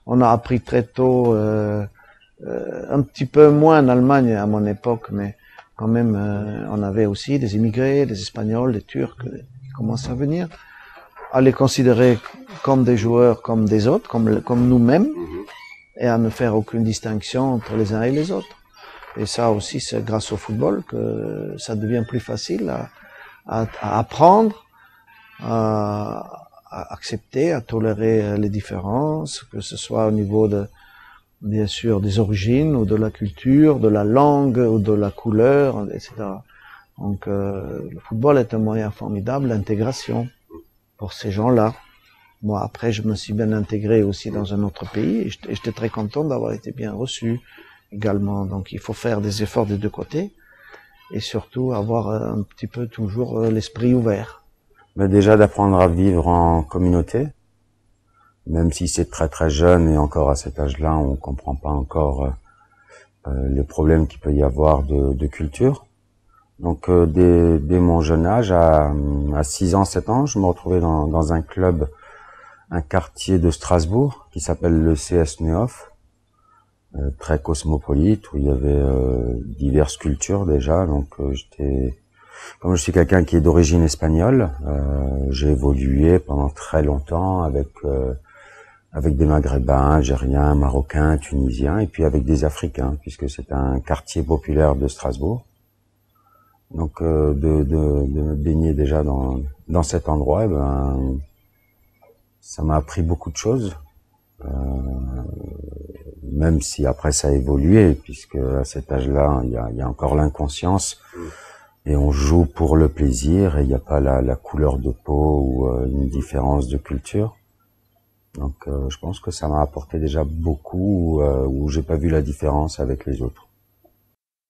on a appris très tôt, un petit peu moins en Allemagne à mon époque, mais quand même, on avait aussi des immigrés, des Espagnols, des Turcs qui commençaient à venir, à les considérer comme des joueurs, comme des autres, comme nous-mêmes, et à ne faire aucune distinction entre les uns et les autres. Et ça aussi, c'est grâce au football que ça devient plus facile à apprendre, à accepter, à tolérer les différences, que ce soit au niveau de, bien sûr, des origines, ou de la culture, de la langue, ou de la couleur, etc. Donc, le football est un moyen formidable d'intégration pour ces gens-là. Moi, après, je me suis bien intégré aussi dans un autre pays, et j'étais très content d'avoir été bien reçu également. Donc, il faut faire des efforts des deux côtés, et surtout avoir un petit peu toujours l'esprit ouvert. Mais déjà d'apprendre à vivre en communauté, même si c'est très très jeune et encore à cet âge-là, on comprend pas encore les problèmes qu'il peut y avoir de culture. Donc dès mon jeune âge, à 6 ans, 7 ans, je me retrouvais dans un club, un quartier de Strasbourg qui s'appelle le CS Neuf, très cosmopolite, où il y avait diverses cultures déjà. Donc comme je suis quelqu'un qui est d'origine espagnole, j'ai évolué pendant très longtemps avec des Maghrébins, Algériens, Marocains, Tunisiens, et puis avec des Africains, puisque c'est un quartier populaire de Strasbourg. Donc de me baigner déjà dans cet endroit, eh ben, ça m'a appris beaucoup de choses, même si après ça a évolué, puisque à cet âge-là, il y a encore l'inconscience, et on joue pour le plaisir, et il n'y a pas la couleur de peau ou une différence de culture. Donc je pense que ça m'a apporté déjà beaucoup, où j'ai pas vu la différence avec les autres.